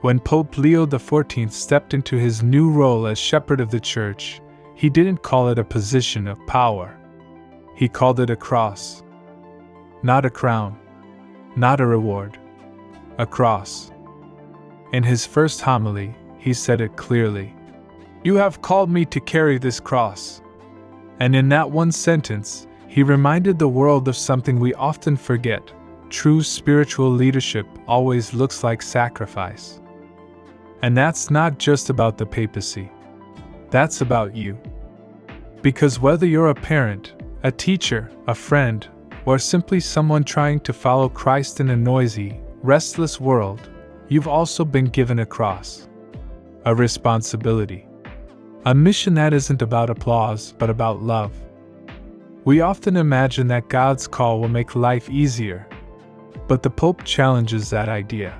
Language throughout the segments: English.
When Pope Leo XIV stepped into his new role as shepherd of the Church, he didn't call it a position of power. He called it a cross. Not a crown, not a reward, a cross. In his first homily, he said it clearly. "You have called me to carry this cross." And in that one sentence, he reminded the world of something we often forget. True spiritual leadership always looks like sacrifice. And that's not just about the papacy. That's about you. Because whether you're a parent, a teacher, a friend, or simply someone trying to follow Christ in a noisy, restless world, you've also been given a cross. A responsibility. A mission that isn't about applause, but about love. We often imagine that God's call will make life easier, but the Pope challenges that idea.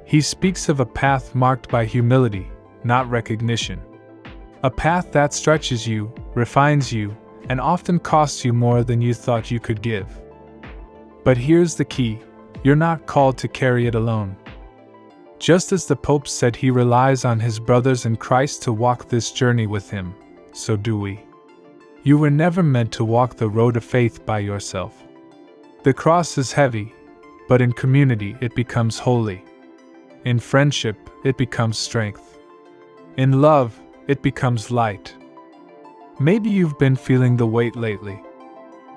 He speaks of a path marked by humility, not recognition. A path that stretches you, refines you, and often costs you more than you thought you could give. But here's the key: you're not called to carry it alone. Just as the Pope said he relies on his brothers in Christ to walk this journey with him, so do we. You were never meant to walk the road of faith by yourself. The cross is heavy, but in community it becomes holy. In friendship, it becomes strength. In love, it becomes light. Maybe you've been feeling the weight lately.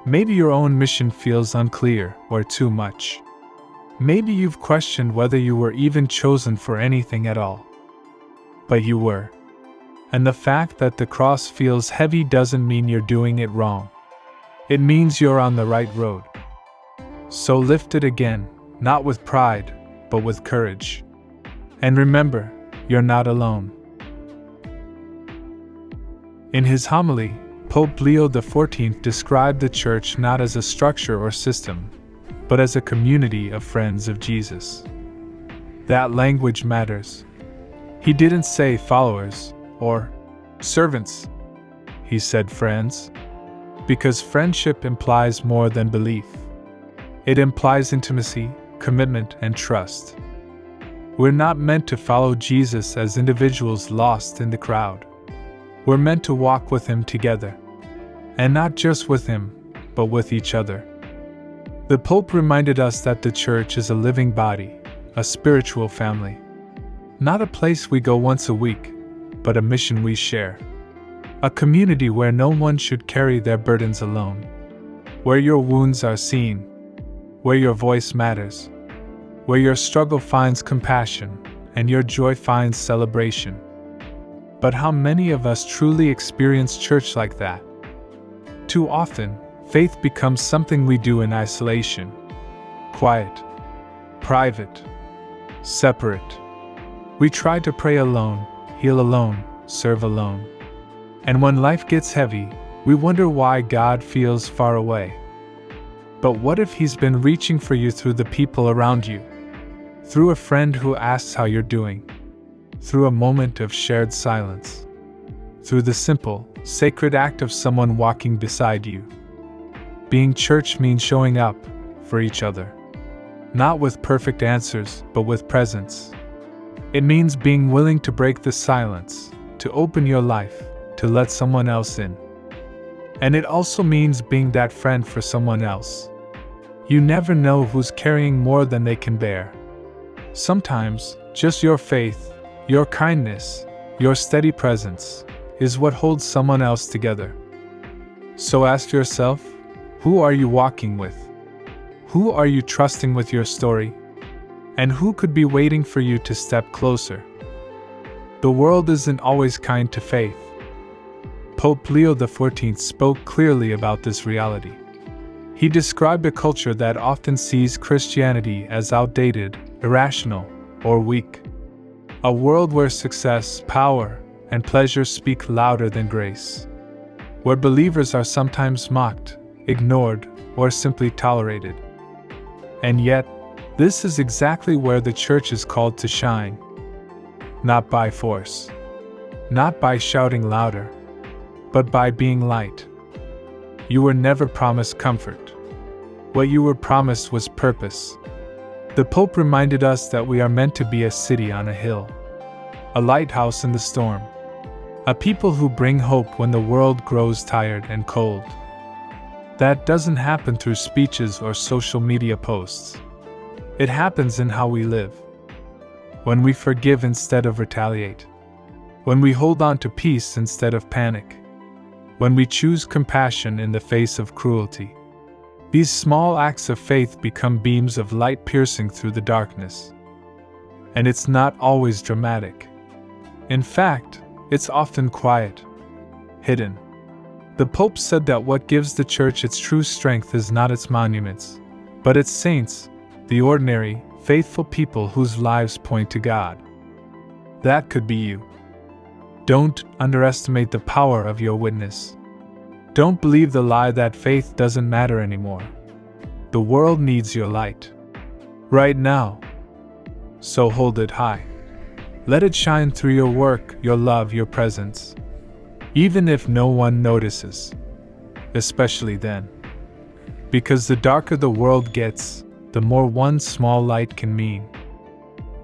Maybe your own mission feels unclear or too much. Maybe you've questioned whether you were even chosen for anything at all. But you were. And the fact that the cross feels heavy doesn't mean you're doing it wrong. It means you're on the right road. So lift it again, not with pride, but with courage. And remember, you're not alone. In his homily, Pope Leo XIV described the Church not as a structure or system, but as a community of friends of Jesus. That language matters. He didn't say followers or servants. He said friends. Because friendship implies more than belief. It implies intimacy, commitment, and trust. We're not meant to follow Jesus as individuals lost in the crowd. We're meant to walk with him together. And not just with him, but with each other. The Pope reminded us that the Church is a living body, a spiritual family. Not a place we go once a week, but a mission we share. A community where no one should carry their burdens alone. Where your wounds are seen. Where your voice matters. Where your struggle finds compassion, and your joy finds celebration. But how many of us truly experience church like that? Too often, faith becomes something we do in isolation. Quiet. Private. Separate. We try to pray alone, heal alone, serve alone. And when life gets heavy, we wonder why God feels far away. But what if he's been reaching for you through the people around you? Through a friend who asks how you're doing. Through a moment of shared silence. Through the simple, sacred act of someone walking beside you. Being church means showing up for each other. Not with perfect answers, but with presence. It means being willing to break the silence, to open your life, to let someone else in. And it also means being that friend for someone else. You never know who's carrying more than they can bear. Sometimes, just your faith, your kindness, your steady presence, is what holds someone else together. So ask yourself, who are you walking with? Who are you trusting with your story? And who could be waiting for you to step closer? The world isn't always kind to faith. Pope Leo XIV spoke clearly about this reality. He described a culture that often sees Christianity as outdated, irrational, or weak. A world where success, power, and pleasure speak louder than grace. Where believers are sometimes mocked, ignored, or simply tolerated. And yet, this is exactly where the Church is called to shine. Not by force. Not by shouting louder. But by being light. You were never promised comfort. What you were promised was purpose. The Pope reminded us that we are meant to be a city on a hill, a lighthouse in the storm, a people who bring hope when the world grows tired and cold. That doesn't happen through speeches or social media posts. It happens in how we live. When we forgive instead of retaliate. When we hold on to peace instead of panic. When we choose compassion in the face of cruelty. These small acts of faith become beams of light piercing through the darkness. And it's not always dramatic. In fact, it's often quiet, hidden. The Pope said that what gives the Church its true strength is not its monuments, but its saints, the ordinary, faithful people whose lives point to God. That could be you. Don't underestimate the power of your witness. Don't believe the lie that faith doesn't matter anymore. The world needs your light. Right now. So hold it high. Let it shine through your work, your love, your presence. Even if no one notices. Especially then. Because the darker the world gets, the more one small light can mean.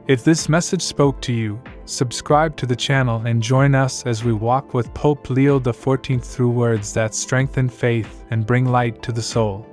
If this message spoke to you, subscribe to the channel and join us as we walk with Pope Leo XIV through words that strengthen faith and bring light to the soul.